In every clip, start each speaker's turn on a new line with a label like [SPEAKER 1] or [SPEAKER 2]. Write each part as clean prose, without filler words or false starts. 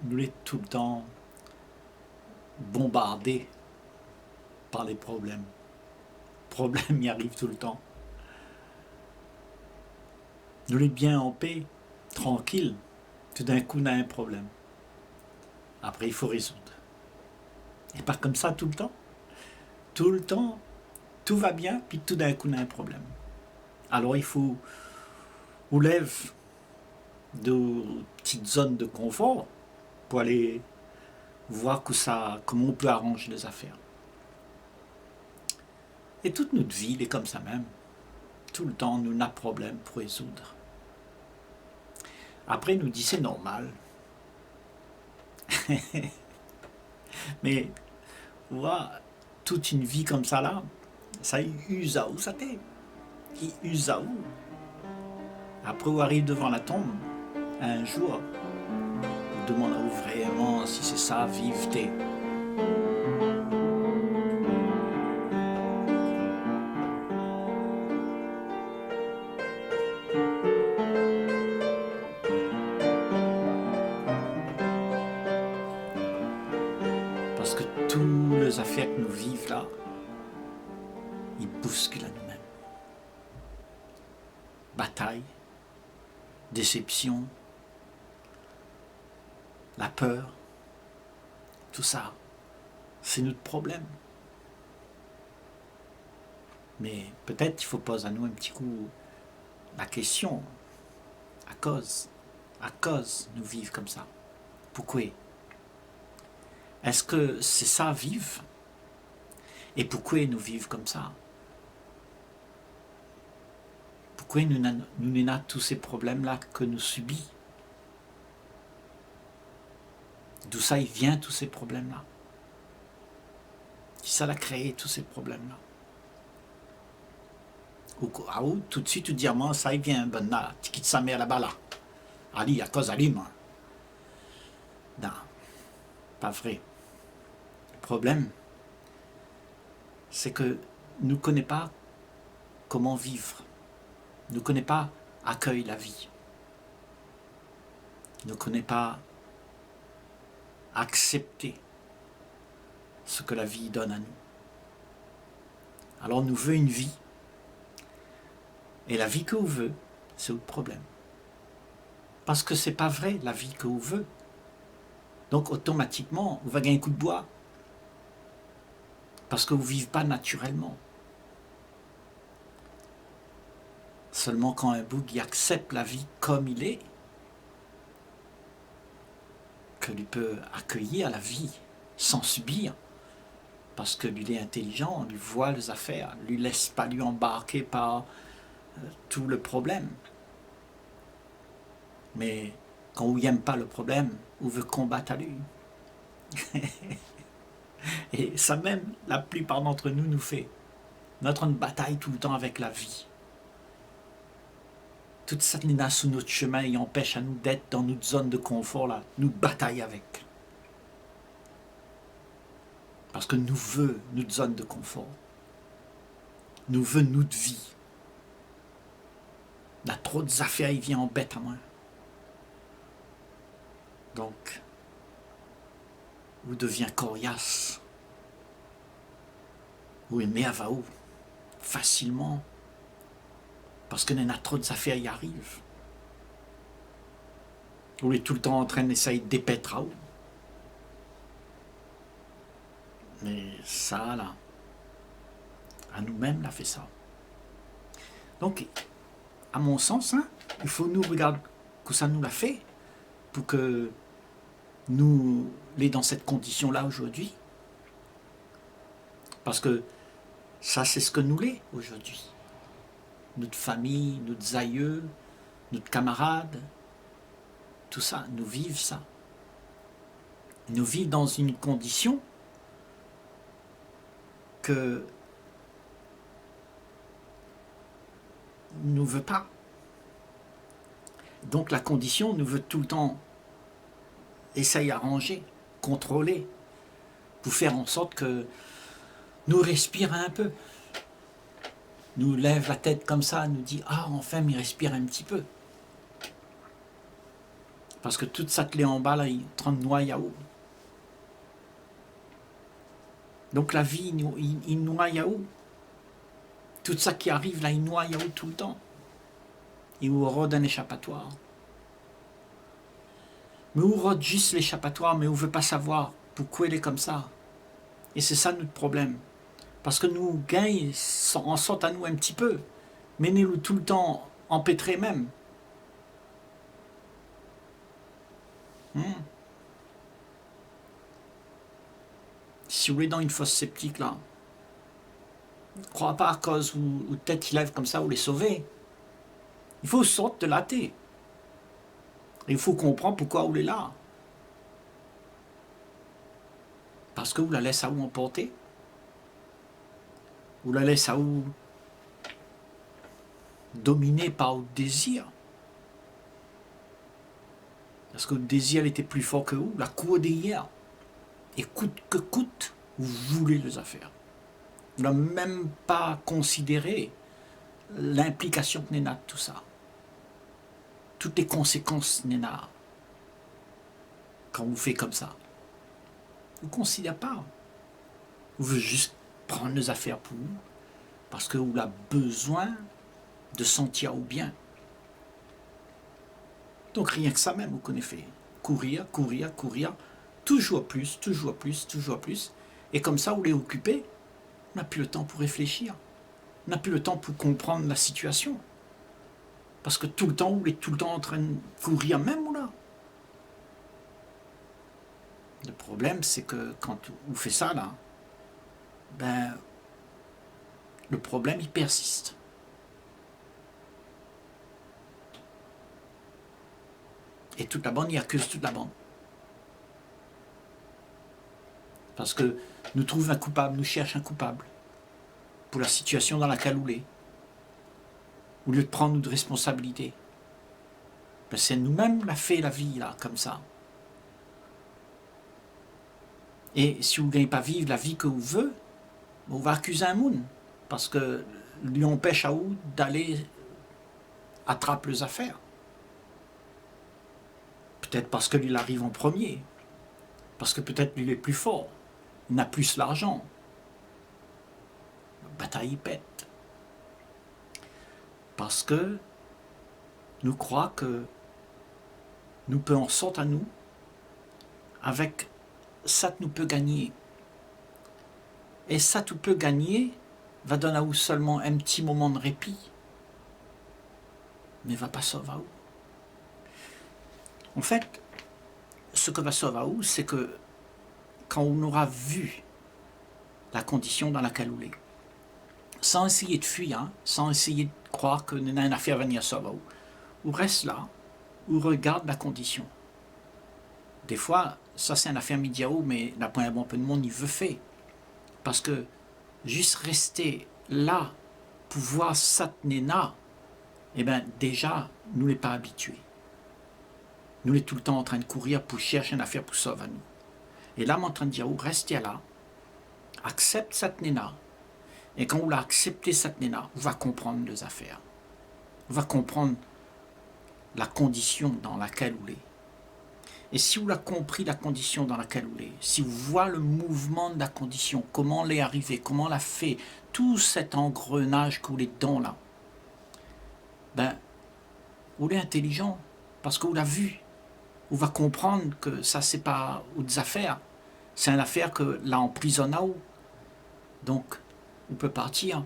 [SPEAKER 1] nous sommes tout le temps bombardés par les problèmes. Problèmes y arrivent tout le temps. Nous sommes bien en paix, tranquille. Tout d'un coup, on a un problème. Après, il faut résoudre. Et pas comme ça tout le temps. Tout le temps, tout va bien, puis tout d'un coup, on a un problème. Alors, il faut on lève de petites zones de confort pour aller voir comment on peut arranger les affaires. Et toute notre vie, elle est comme ça même. Tout le temps, nous avons un problème pour résoudre. Après, nous dit c'est normal. Mais, voilà, toute une vie comme ça là, ça use à où ça t'est. Il use à où. Après, on arrive devant la tombe, un jour, on demande à où vraiment si c'est ça, vive t'es. Parce que toutes les affaires que nous vivons là, ils bousculent à nous-mêmes. Bataille, déception, la peur, tout ça, c'est notre problème. Mais peut-être il faut poser à nous un petit coup la question, à cause nous vivons comme ça. Pourquoi? Est-ce que c'est ça vivre? Et pourquoi nous vivons comme ça? Pourquoi nous n'avons tous ces problèmes-là que nous subissons? D'où ça il vient tous ces problèmes-là? Qui ça l'a créé tous ces problèmes-là? Ou tout de suite tu dis moi ça il vient ben là, tu quittes sa mère là-bas là. Ali à cause Ali moi. Non, pas vrai. Le problème, c'est que nous ne connaissons pas comment vivre. Nous ne connaissons pas accueillir la vie. Nous ne connaissons pas accepter ce que la vie donne à nous. Alors nous voulons une vie. Et la vie que vous veut, c'est le problème. Parce que c'est pas vrai la vie que vous veut. Donc automatiquement, vous va gagner un coup de bois. Parce que vous ne vivez pas naturellement. Seulement quand un bouc accepte la vie comme il est, que lui peut accueillir la vie sans subir, parce que lui est intelligent, lui voit les affaires, lui laisse pas lui embarquer par tout le problème. Mais quand on n'aime pas le problème, on veut combattre à lui. Et ça même, la plupart d'entre nous fait. Notre bataille tout le temps avec la vie. Toute cette nina sous notre chemin et empêche à nous d'être dans notre zone de confort là, nous bataille avec. Parce que nous veut notre zone de confort. Nous veut notre vie. Il y a trop d'affaires, il vient en bête à moi. Donc, vous devient coriace. Vous aimez à vaou facilement. Parce qu'il y a trop d'affaires qui arrivent. Vous êtes tout le temps en train d'essayer de dépêtrer à vous. Mais ça, là, à nous-mêmes, l'a fait ça. Donc, à mon sens, hein, il faut nous regarder que ça nous l'a fait pour que nous les dans cette condition-là aujourd'hui. Parce que ça, c'est ce que nous l'est aujourd'hui. Notre famille, nos aïeux, notre camarade, tout ça, nous vivons ça. Nous vivons dans une condition que nous ne veut pas. Donc la condition nous veut tout le temps essayer d'arranger, contrôler, pour faire en sorte que nous respirons un peu. Nous lève la tête comme ça, nous dit « Ah, enfin, il respire un petit peu. » Parce que toute ça clé en bas, là, il est en noie yaourt. Donc la vie, il noie yaourt. Tout ça qui arrive, là, il noie yaourt tout le temps. Il vous rôde un échappatoire. Mais où rôde juste l'échappatoire, mais on ne veut pas savoir pourquoi il est comme ça. Et c'est ça notre problème. Parce que nous, gains, en sortent à nous un petit peu. Mais nous tout le temps empêtrés même. Si vous voulez dans une fosse sceptique, là, ne croyez pas à cause ou tête qui lève comme ça, vous les sauver. Il faut sortir de la thé. Il faut comprendre pourquoi vous est là. Parce que vous la laissez à vous emporter. Vous la laissez à vous dominer par le désir. Parce que le désir était plus fort que vous, la cour d'hier. Et coûte que coûte, vous voulez les affaires. Vous n'avez même pas considéré l'implication que Néna de tout ça. Toutes les conséquences Néna quand vous faites comme ça. Vous ne considérez pas. Vous voulez juste prendre les affaires pour vous parce que vous avez besoin de sentir au bien. Donc rien que ça même, vous connaissez. Courir, courir, courir, toujours plus, toujours plus, toujours plus. Et comme ça, vous les occupez, on n'a plus le temps pour réfléchir. On n'a plus le temps pour comprendre la situation. Parce que tout le temps, vous êtes tout le temps en train de courir même ou là. Le problème, c'est que quand vous faites ça, là, ben, le problème, il persiste. Et toute la bande, il accuse toute la bande. Parce que nous trouvons un coupable, nous cherchons un coupable pour la situation dans laquelle on est. Au lieu de prendre notre responsabilité. Ben, c'est nous-mêmes qui avons fait la vie, là, comme ça. Et si vous ne gagnez pas vivre la vie que vous voulez, on va accuser un monde. Parce que lui empêche à vous d'aller attraper les affaires. Peut-être parce que lui arrive en premier. Parce que peut-être lui est plus fort. Il n'a plus l'argent. La bataille pète. Parce que nous croyons que nous pouvons en sortir à nous avec ça que nous peut gagner. Et ça que nous peut gagner va donner à vous seulement un petit moment de répit. Mais ne va pas sauver à vous. En fait, ce que va sauver à vous, c'est que quand on aura vu la condition dans laquelle on est, sans essayer de fuir, hein, sans essayer de croire que nous avons une affaire à venir sauver à vous, on reste là, on regarde la condition. Des fois, ça c'est une affaire médiatique, mais la première bon peu de monde, il veut faire. Parce que juste rester là pour voir ça Néna, eh bien déjà, nous ne sommes pas habitués. Nous sommes tout le temps en train de courir pour chercher une affaire pour sauver à nous. Et là, je suis en train de dire, restez là, accepte cette Néna. Et quand vous l'acceptez, cette Néna, vous va comprendre les affaires. Vous va comprendre la condition dans laquelle vous êtes. Et si vous avez compris la condition dans laquelle vous êtes, si vous voyez le mouvement de la condition, comment elle est arrivée, comment elle a fait, tout cet engrenage que vous êtes dedans là, ben, vous êtes intelligent, parce que vous l'avez vu. Vous va comprendre que ça, c'est pas des affaires. C'est une affaire que là emprisonne à vous. Donc, on peut partir.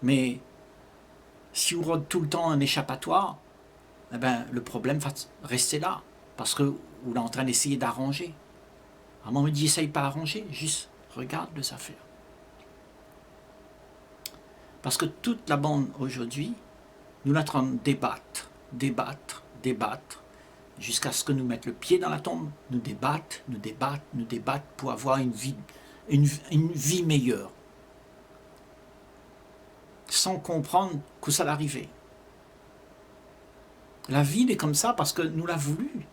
[SPEAKER 1] Mais si vous rôdez tout le temps un échappatoire, eh ben, le problème va rester là. Parce que vous êtes en train d'essayer d'arranger. À un moment, il dit, essaye pas d'arranger, juste regarde les affaires. Parce que toute la bande aujourd'hui, nous sommes en train de débattre, jusqu'à ce que nous mettions le pied dans la tombe, nous débattre pour avoir une vie meilleure. Sans comprendre que ça l'arrivait. La vie est comme ça parce que nous l'avons voulu.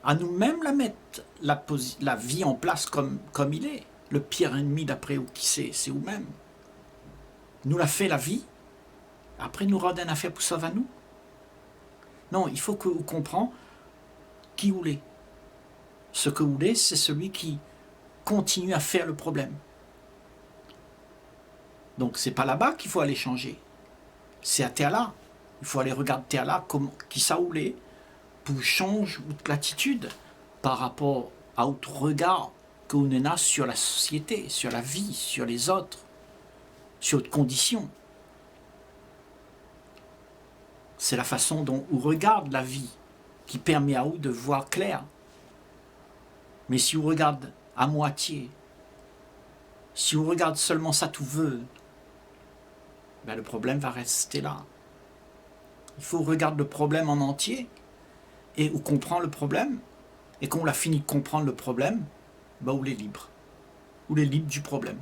[SPEAKER 1] À nous-mêmes la mettre, la vie en place comme il est. Le pire ennemi d'après où qui c'est vous-même. Nous l'a fait la vie, après nous rendre une affaire pour sauver à nous. Non, il faut que vous compreniez qui vous l'est. Ce que vous l'est, c'est celui qui continue à faire le problème. Donc c'est pas là-bas qu'il faut aller changer. C'est à terre là. Il faut aller regarder terre là comme qui ça ou l'est pour changer l'attitude par rapport à autre regard que vous avez sur la société, sur la vie, sur les autres, sur votre condition. C'est la façon dont on regarde la vie qui permet à vous de voir clair. Mais si on regarde à moitié, si on regarde seulement ça tout veut, ben le problème va rester là. Il faut regarder le problème en entier et on comprend le problème. Et quand on a fini de comprendre le problème, ben on est libre. On est libre du problème.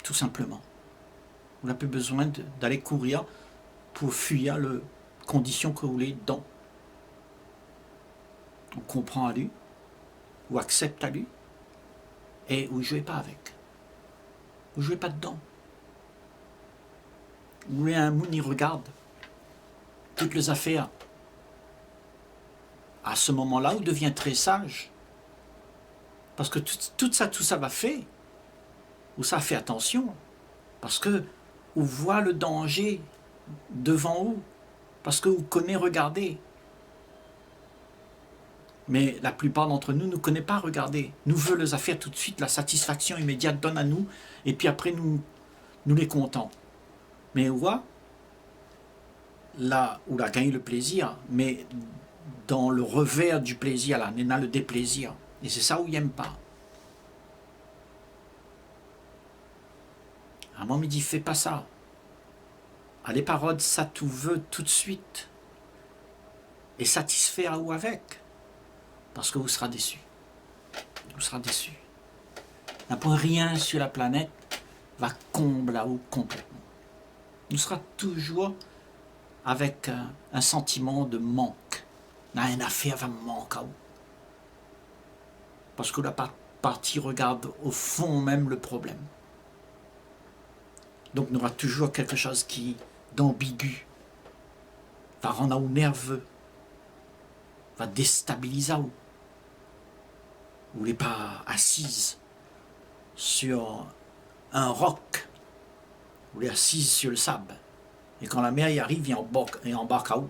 [SPEAKER 1] Tout simplement. On n'a plus besoin d'aller courir pour fuir les conditions que vous voulez dedans. On comprend à lui, ou accepte à lui, et vous ne jouez pas avec. Vous ne jouez pas dedans. Vous voulez un monde, il regarde toutes les affaires. À ce moment-là, vous devient très sage. Parce que tout ça va faire. Ou ça fait attention. Parce que vous voit le danger devant vous. Parce que vous connaissez regarder. Mais la plupart d'entre nous ne connaissent pas regarder. Nous veulent les affaires tout de suite, la satisfaction immédiate donne à nous, et puis après nous les contents. Mais on voit, là où on a gagné le plaisir, mais dans le revers du plaisir, là, on a le déplaisir. Et c'est ça où il n'aime pas. À un moment, il dit, fais pas ça. Allez, parole, ça tout veut tout de suite. Et satisfaire ou avec. Parce que vous serez déçu. Vous serez déçu. Rien sur la planète va combler à vous complètement. Nous serons toujours avec un sentiment de manque. Une affaire va manquer à vous. Parce que la partie regarde au fond même le problème. Donc il y aura toujours quelque chose qui d'ambigu, va rendre vous nerveux, va déstabiliser vous. Vous n'êtes pas assise sur un roc, vous êtes assise sur le sable. Et quand la mer y arrive, il embarque à vous.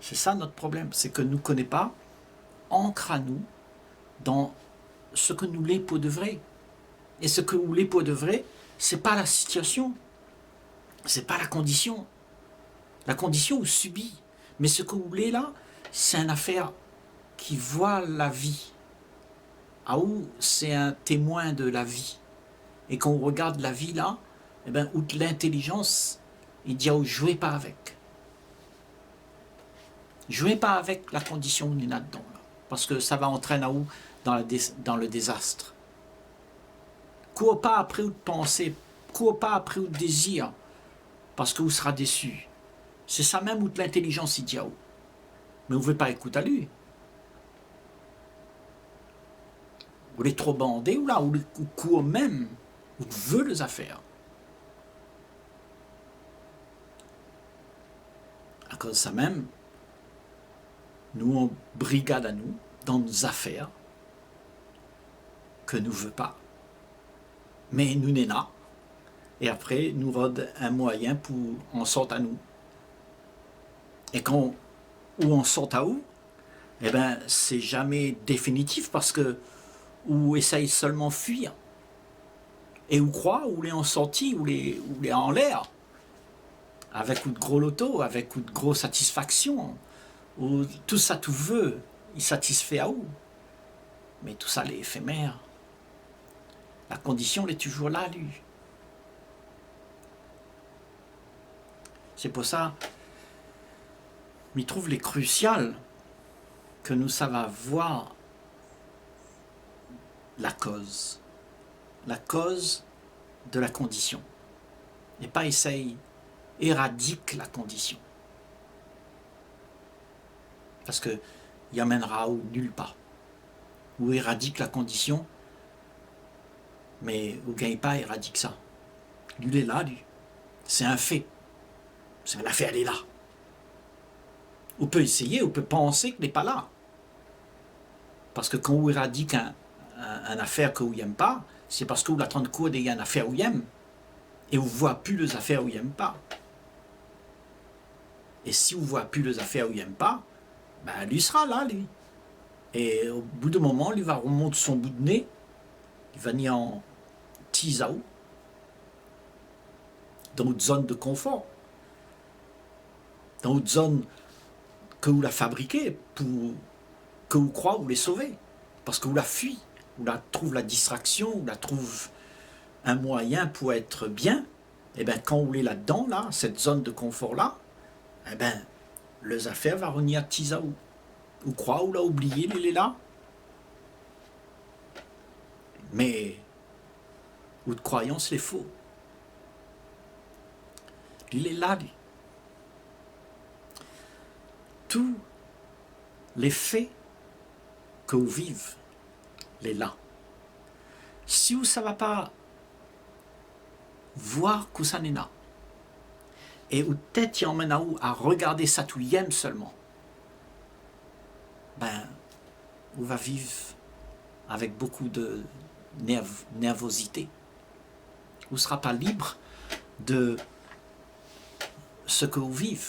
[SPEAKER 1] C'est ça notre problème, c'est que nous ne connaissons pas, ancre à nous dans ce que nous l'est pour de vrai. Et ce que nous l'est pour de vrai, ce n'est pas la situation, ce n'est pas la condition. La condition vous subit. Mais ce que vous voulez là, c'est une affaire qui voit la vie. À où c'est un témoin de la vie. Et quand on regarde la vie là, eh ben, outre l'intelligence, il dit oh, jouez pas avec. Jouez pas avec la condition où on est là-dedans. Là, parce que ça va entraîner à où dans le désastre. Cours pas après ou de penser, cours pas après ou de désir, parce que vous serez déçu. C'est ça même où de l'intelligence il dit à où. Mais vous ne pouvez pas écouter à lui. Vous êtes trop bandé ou là, ou court même, ou veut les affaires. À cause de ça même, nous on brigade à nous dans nos affaires que nous ne veut pas. Mais nous n'est là. Et après, nous rôde un moyen pour en sortir à nous. Et quand on sort à où, eh ben, c'est jamais définitif parce que ou essaye seulement fuir. Et ou croit, ou les en sortie, ou les en l'air. Avec ou de gros loto, avec ou de gros satisfaction. Ou tout ça, tout veut, il satisfait à où. Mais tout ça, l'est éphémère. La condition, elle est toujours là, lui. C'est pour ça, il trouve les cruciales que nous savons voir la cause de la condition. Et pas essaye, éradique la condition. Parce que il amènera où nulle part. Ou éradique la condition, Mais vous ne gagnez pas, éradique ça. Lui, il est là, lui. C'est un fait. C'est l'affaire, elle est là. On peut essayer, on peut penser qu'il n'est pas là. Parce que quand on éradique une affaire que vous n'aimez pas, c'est parce que vous l'attendez quoi d'il y a une affaire où il aime. Et vous ne voyez plus les affaires où il n'aime pas. Et si vous ne voyez plus les affaires où il n'aime pas, ben lui sera là, lui. Et au bout d'un moment, lui va remonter son bout de nez, il va venir en tisaou, dans une zone de confort, dans une zone que vous la fabriquez pour que vous croyez vous les sauver. Parce que vous la fuit, vous la trouvez la distraction, vous la trouvez un moyen pour être bien. Et bien quand vous êtes là-dedans, là, cette zone de confort-là, eh bien, les affaires vont revenir tisaou. Vous croyez, vous l'a oublié, il est là. Mais votre croyance, c'est faux. Il est là, lui. Tous les faits que vous vivez, il est là. Si vous ne savez pas voir que ça n'est là, et ou peut-être il emmène à regarder ça tout yem seulement, ben, vous va vivre avec beaucoup de nervosité. Vous ne serez pas libre de ce que vous vivez.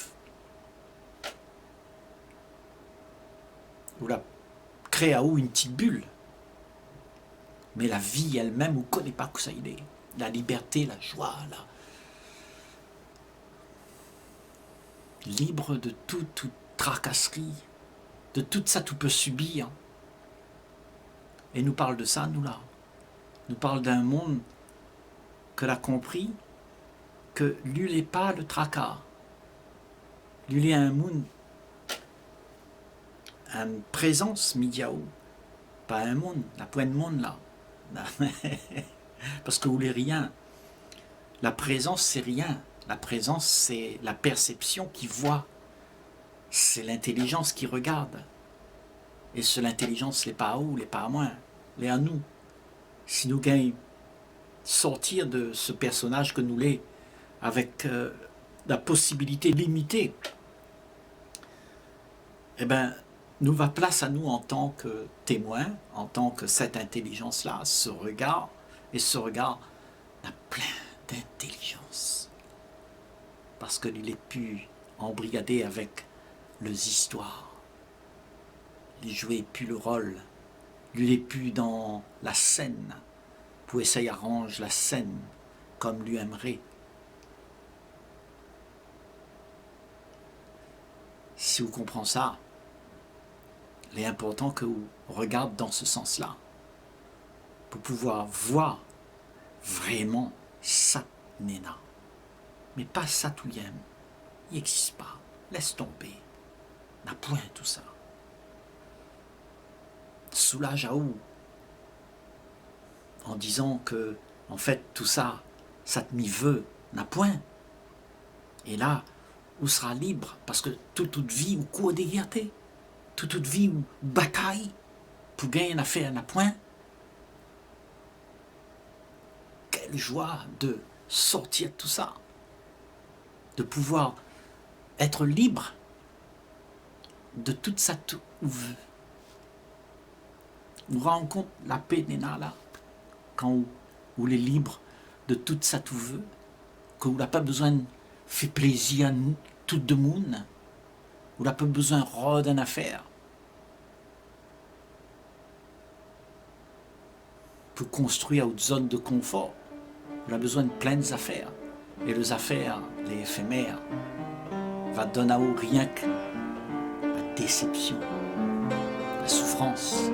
[SPEAKER 1] Vous la créez à vous une petite bulle. Mais la vie elle-même, vous ne connaissez pas que ça il est. La liberté, la joie, libre de toute tracasserie, de tout ça tout peut subir. Et nous parle de ça, nous là. Nous parle d'un monde que l'a compris que lui n'est pas le tracas. Lui est un monde, une présence midiaou, pas un monde, la pointe de monde là. Parce que vous voulez rien. La présence c'est rien. La présence c'est la perception qui voit. C'est l'intelligence qui regarde. Et ce l'intelligence n'est pas à vous, n'est pas à moi, elle est à nous. Si nous gagnons sortir de ce personnage que nous l'est, avec la possibilité limitée, eh bien, nous va place à nous en tant que témoins, en tant que cette intelligence-là, ce regard, et ce regard a plein d'intelligence. Parce que il est plus embrigadé avec les histoires. Il jouait plus le rôle. Il n'est plus dans la scène. Pour essayer d'arranger la scène comme lui aimerait. Si vous comprenez ça, il est important que vous regardiez dans ce sens-là. Pour pouvoir voir vraiment ça Néna. Mais pas ça tout yem. Il n'existe pas. Laisse tomber. N'a point tout ça. Soulage à où? En disant que, en fait, tout ça, ça te m'y veut, n'a point. Et là, où sera libre, parce que toute vie ou cours des libertés, toute vie ou bataille pour gagner une affaire n'a point. Quelle joie de sortir de tout ça, de pouvoir être libre de toute ça tout. Vous vous rendez compte la paix Néna là, quand vous êtes libre de toute ça tout veut, que vous n'avez pas besoin de faire plaisir à tout le monde, vous n'avez pas besoin de d'une affaire pour construire une zone de confort. Vous avez besoin de plein d'affaires. Et les affaires, les éphémères, va donner à vous rien que la déception, la souffrance.